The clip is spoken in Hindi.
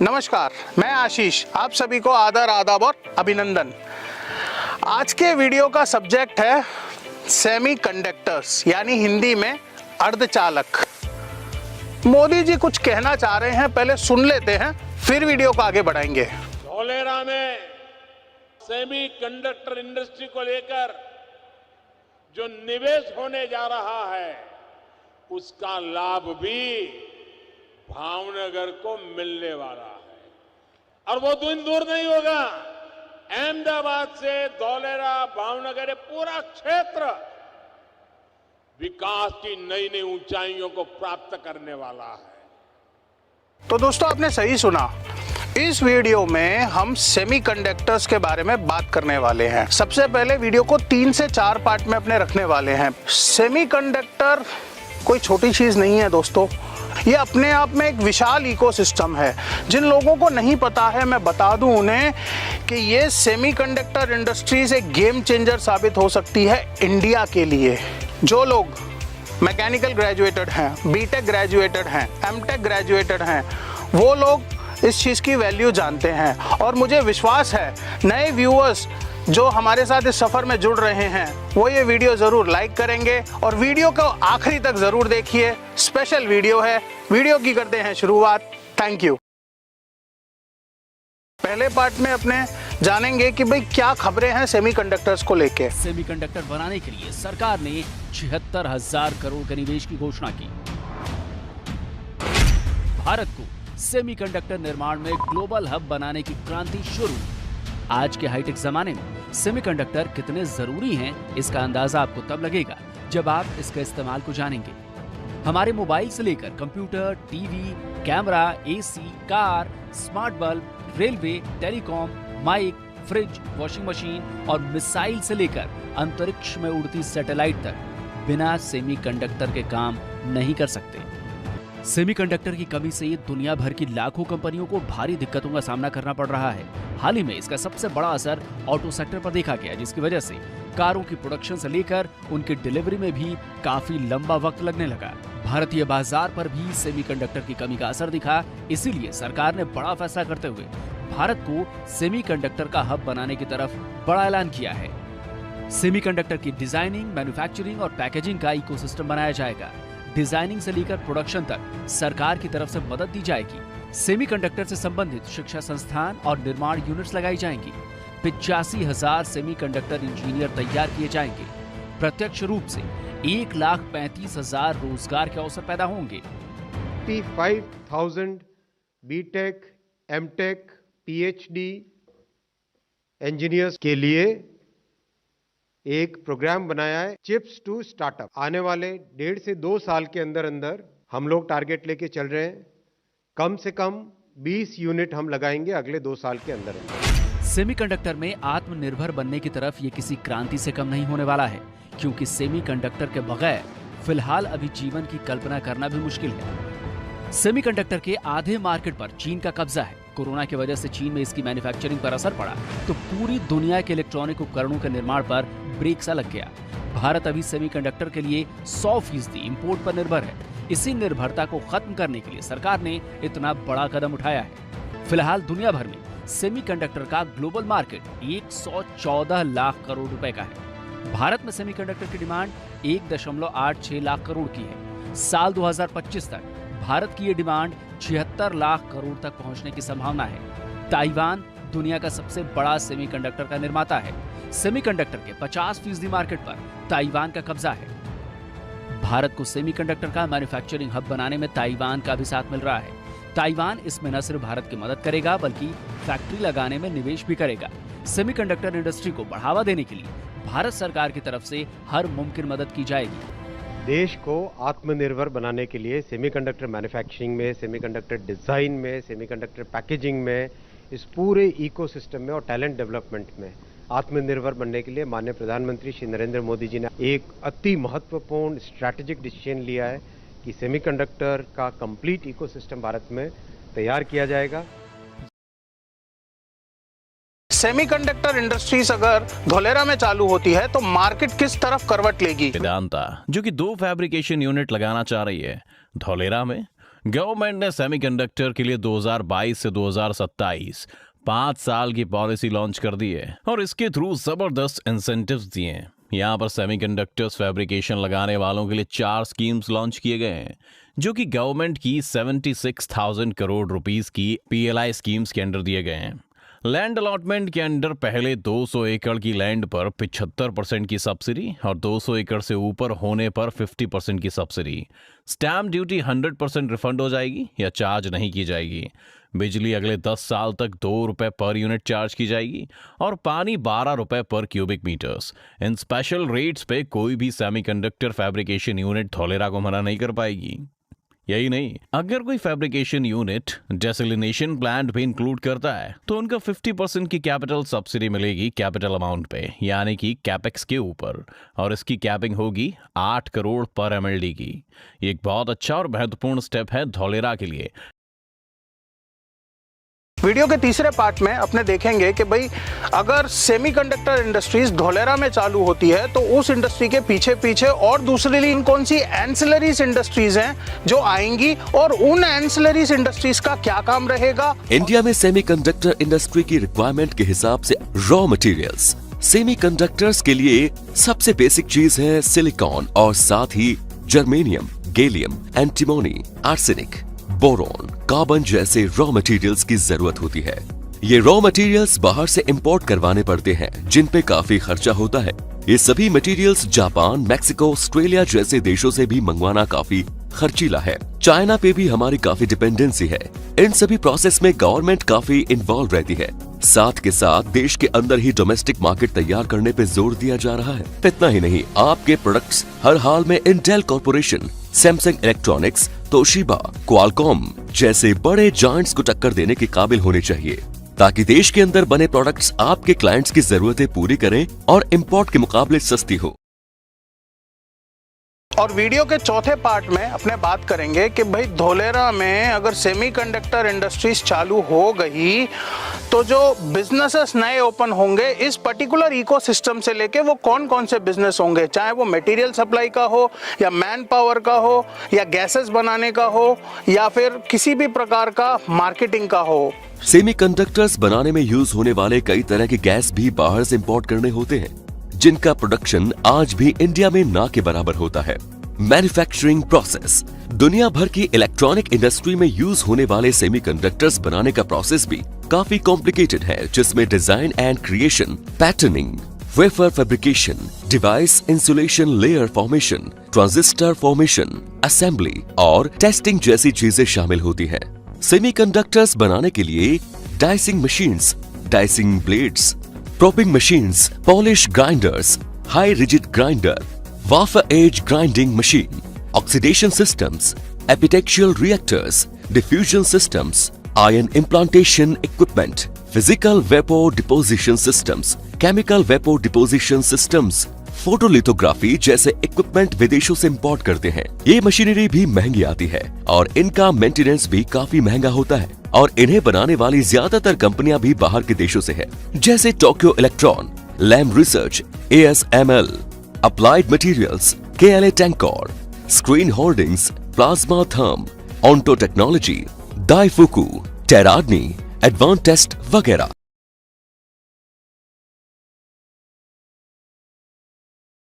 नमस्कार, मैं आशीष, आप सभी को आदर, आदाब और अभिनंदन। आज के वीडियो का सब्जेक्ट है सेमीकंडक्टर्स, यानी हिंदी में अर्धचालक। मोदी जी कुछ कहना चाह रहे हैं, पहले सुन लेते हैं, फिर वीडियो को आगे बढ़ाएंगे। धौलेरा में सेमीकंडक्टर इंडस्ट्री को लेकर जो निवेश होने जा रहा है, उसका लाभ भी भावनगर को मिलने वाला है और वो दिन दूर नहीं होगा। अहमदाबाद से धौलेरा, भावनगर, ये पूरा क्षेत्र विकास की नई नई ऊंचाइयों को प्राप्त करने वाला है। तो दोस्तों, आपने सही सुना। इस वीडियो में हम सेमीकंडक्टर्स के बारे में बात करने वाले हैं। सबसे पहले वीडियो को 3 से 4 पार्ट में अपने रखने वाले हैं। सेमीकंडक्टर कोई छोटी चीज नहीं है दोस्तों, ये अपने आप में एक विशाल इकोसिस्टम है। जिन लोगों को नहीं पता है, मैं बता दूं उन्हें कि ये सेमीकंडक्टर इंडस्ट्रीज एक गेम चेंजर साबित हो सकती है इंडिया के लिए। जो लोग मैकेनिकल ग्रेजुएटेड हैं, बीटेक ग्रेजुएटेड हैं, एमटेक ग्रेजुएटेड हैं, वो लोग इस चीज़ की वैल्यू जानते हैं। और मुझे विश्वास है नए व्यूअर्स जो हमारे साथ इस सफ़र में जुड़ रहे हैं, वो ये वीडियो ज़रूर लाइक करेंगे और वीडियो को आखिरी तक ज़रूर देखिए। स्पेशल वीडियो है। वीडियो की करते हैं शुरुआत। Thank you. पहले पार्ट में अपने जानेंगे कि भाई क्या खबरें हैं सेमीकंडक्टर्स को लेके। सेमीकंडक्टर बनाने के लिए सरकार ने 76,000 करोड़ के निवेश की घोषणा की। भारत को सेमीकंडक्टर निर्माण में ग्लोबल हब बनाने की क्रांति शुरू। आज के हाईटेक जमाने में सेमीकंडक्टर कितने जरूरी हैं, इसका अंदाजा आपको तब लगेगा जब आप इसके इस्तेमाल को जानेंगे। हमारे मोबाइल से लेकर computer, TV, camera, AC, car, smart bulb, railway, telecom, mike, fridge, washing machine और मिसाइल से लेकर अंतरिक्ष में उड़ती सैटेलाइट तक बिना सेमीकंडक्टर के काम नहीं कर सकते। सेमीकंडक्टर की कमी से दुनिया भर की लाखों कंपनियों को भारी दिक्कतों का सामना करना पड़ रहा है। हाल ही में इसका सबसे बड़ा असर ऑटो सेक्टर पर देखा गया, जिसकी वजह से कारों की प्रोडक्शन से लेकर उनकी डिलीवरी में भी काफी लंबा वक्त लगने लगा। भारतीय बाजार पर भी सेमीकंडक्टर की कमी का असर दिखा। इसीलिए सरकार ने बड़ा फैसला करते हुए भारत को सेमीकंडक्टर का हब बनाने की तरफ बड़ा ऐलान किया है। सेमीकंडक्टर की डिजाइनिंग, मैन्युफैक्चरिंग और पैकेजिंग का इकोसिस्टम बनाया जाएगा। डिजाइनिंग से लेकर प्रोडक्शन तक सरकार की तरफ से मदद दी जाएगी। सेमीकंडक्टर से संबंधित शिक्षा संस्थान और निर्माण यूनिट्स लगाई जाएंगी। 85,000 सेमीकंडक्टर इंजीनियर तैयार किए जाएंगे। प्रत्यक्ष रूप से 1,35,000 रोजगार के अवसर पैदा होंगे। 55,000 बीटेक, एमटेक, पीएचडी इंजीनियर्स के लिए एक प्रोग्राम बनाया है, चिप्स टू स्टार्टअप। आने वाले 1.5 से 2 साल के अंदर अंदर हम लोग टारगेट लेके चल रहे हैं। कम से कम 20 यूनिट हम लगाएंगे अगले 2 साल के अंदर अंदर। सेमीकंडक्टर में आत्मनिर्भर बनने की तरफ ये किसी क्रांति से कम नहीं होने वाला है, क्योंकि सेमीकंडक्टर के बगैर फिलहाल अभी जीवन की कल्पना करना भी मुश्किल है। सेमीकंडक्टर के आधे मार्केट पर चीन का कब्जा है। कोरोना की वजह से चीन में इसकी मैन्युफैक्चरिंग पर असर पड़ा तो पूरी दुनिया के इलेक्ट्रॉनिक उपकरणों के निर्माण पर ब्रेक सा लग गया। भारत अभी सेमीकंडक्टर के लिए 100% इंपोर्ट पर निर्भर है। इसी निर्भरता को खत्म करने के लिए सरकार ने इतना बड़ा कदम उठाया है। फिलहाल दुनिया भर में सेमीकंडक्टर का ग्लोबल मार्केट 114 लाख करोड़ रुपए का है। भारत में सेमीकंडक्टर की डिमांड 1.86 लाख करोड़ की है। साल 2025 तक भारत की ये डिमांड 76 लाख करोड़ तक पहुंचने की संभावना है। ताइवान दुनिया का सबसे बड़ा सेमीकंडक्टर का निर्माता है। सेमीकंडक्टर के 50% मार्केट पर ताइवान का कब्जा है। भारत को सेमीकंडक्टर का मैन्युफैक्चरिंग हब बनाने में ताइवान का भी साथ मिल रहा है। ताइवान इसमें न सिर्फ भारत की मदद करेगा, बल्कि फैक्ट्री लगाने में निवेश भी करेगा। सेमीकंडक्टर इंडस्ट्री को बढ़ावा देने के लिए भारत सरकार की तरफ से हर मुमकिन मदद की जाएगी। देश को आत्मनिर्भर बनाने के लिए सेमीकंडक्टर मैन्युफैक्चरिंग में, सेमीकंडक्टर डिजाइन में, सेमीकंडक्टर पैकेजिंग में, इस पूरे इकोसिस्टम में और टैलेंट डेवलपमेंट में आत्मनिर्भर बनने के लिए माननीय प्रधानमंत्री श्री नरेंद्र मोदी जी ने एक अति महत्वपूर्ण स्ट्रैटेजिक डिसीजन लिया है कि सेमीकंडक्टर का कंप्लीट इकोसिस्टम भारत में तैयार किया जाएगा। सेमीकंडक्टर इंडस्ट्रीज अगर धोलेरा में चालू होती है तो मार्केट किस तरफ करवट लेगी? वेदांता जो कि 2 फैब्रिकेशन यूनिट लगाना चाह रही है धोलेरा में, गवर्नमेंट ने सेमीकंडक्टर के लिए 2022 से 2027 5 साल की पॉलिसी लॉन्च कर दी है और इसके थ्रू जबरदस्त इंसेंटिव्स दिए हैं। यहाँ पर सेमीकंडक्टर्स फैब्रिकेशन लगाने वालों के लिए 4 स्कीम्स लॉन्च किए गए हैं जो कि गवर्नमेंट की 76,000 करोड़ रुपीस की PLI स्कीम्स के अंडर दिए गए हैं। लैंड अलॉटमेंट के अंडर पहले 200 एकड़ की लैंड पर 75% की सब्सिडी और 200 एकड़ से ऊपर होने पर 50% की सब्सिडी। स्टैम्प ड्यूटी 100% रिफंड हो जाएगी या चार्ज नहीं की जाएगी। बिजली अगले 10 साल तक 2 रुपए पर यूनिट चार्ज की जाएगी और पानी 12 रुपए पर क्यूबिक मीटर्स। इन स्पेशल रेट्स पे कोई भी सेमीकंडक्टर फैब्रिकेशन यूनिट धोलेरा को मना नहीं कर पाएगी। यही नहीं, अगर कोई फैब्रिकेशन यूनिट डेसलिनेशन प्लांट भी इंक्लूड करता है तो उनका 50% की कैपिटल सब्सिडी मिलेगी कैपिटल अमाउंट पे, यानी कि कैपेक्स के ऊपर, और इसकी कैपिंग होगी 8 करोड़ पर MLD की। ये एक बहुत अच्छा और महत्वपूर्ण स्टेप है धोलेरा के लिए। वीडियो के तीसरे पार्ट में अपने देखेंगे कि भाई अगर सेमीकंडक्टर इंडस्ट्रीज धोलेरा में चालू होती है तो उस इंडस्ट्री के पीछे पीछे और दूसरी कौन सी एंसिलरीज इंडस्ट्रीज हैं जो आएंगी और उन एंसिलरीज इंडस्ट्रीज का क्या काम रहेगा। इंडिया में सेमीकंडक्टर इंडस्ट्री की रिक्वायरमेंट के हिसाब से रॉ मटेरियल्स सेमीकंडक्टर्स के लिए सबसे बेसिक चीज है सिलिकॉन और साथ ही germanium, gallium, antimony, arsenic, boron, carbon जैसे रॉ मटेरियल्स की जरूरत होती है। ये रॉ मटेरियल्स बाहर से इंपोर्ट करवाने पड़ते हैं जिन पे काफी खर्चा होता है। ये सभी मटेरियल्स जापान, मैक्सिको, ऑस्ट्रेलिया जैसे देशों से भी मंगवाना काफी खर्चीला है। चाइना पे भी हमारी काफी डिपेंडेंसी है। इन सभी प्रोसेस में गवर्नमेंट काफी इन्वॉल्व रहती है। साथ के साथ देश के अंदर ही डोमेस्टिक मार्केट तैयार करने पे जोर दिया जा रहा है। इतना ही नहीं, आपके प्रोडक्ट्स हर हाल में Intel corporation, Samsung electronics, Toshiba, Qualcomm जैसे बड़े जायंट्स को टक्कर देने के काबिल होने चाहिए ताकि देश के अंदर बने प्रोडक्ट्स आपके क्लाइंट्स की जरूरतें पूरी करें और इंपोर्ट के मुकाबले सस्ती हो। और वीडियो के चौथे पार्ट में अपने बात करेंगे कि भाई धोलेरा में अगर सेमीकंडक्टर इंडस्ट्रीज चालू हो गई तो जो बिजनेसेस नए ओपन होंगे इस पर्टिकुलर इकोसिस्टम से लेके वो कौन कौन से बिजनेस होंगे, चाहे वो मटेरियल सप्लाई का हो या मैन पावर का हो या गैसेस बनाने का हो या फिर किसी भी प्रकार का मार्केटिंग का हो। सेमीकंडक्टर्स बनाने में यूज होने वाले कई तरह के गैस भी बाहर से इंपोर्ट करने होते हैं जिनका प्रोडक्शन आज भी इंडिया में ना के बराबर होता है। मैन्युफैक्चरिंग प्रोसेस दुनिया भर की इलेक्ट्रॉनिक इंडस्ट्री में यूज होने वाले सेमीकंडक्टर्स बनाने का प्रोसेस भी काफी कॉम्प्लिकेटेड है जिसमें design and creation, patterning, wafer fabrication, device insulation layer formation, transistor formation, assembly और टेस्टिंग जैसी चीजें शामिल होती हैं। सेमीकंडक्टर्स बनाने के लिए dicing machines, dicing blades, probing machines, polish grinders, high rigid grinder, wafer edge grinding machine, oxidation systems, epitaxial reactors, diffusion systems, ion implantation equipment, physical vapor deposition systems, chemical vapor deposition systems, photolithography जैसे इक्विपमेंट विदेशों से इंपोर्ट करते हैं। ये मशीनरी भी महंगी आती है और इनका मेंटेनेंस भी काफी महंगा होता है और इन्हें बनाने वाली ज्यादातर कंपनियां भी बाहर के देशों से है, जैसे Tokyo Electron, Lam Research, ASML, Applied Materials, KLA Tencor, Screen Holdings, Plasma Therm, Onto Technology, Daifuku, Teradyne, Advantest वगैरह।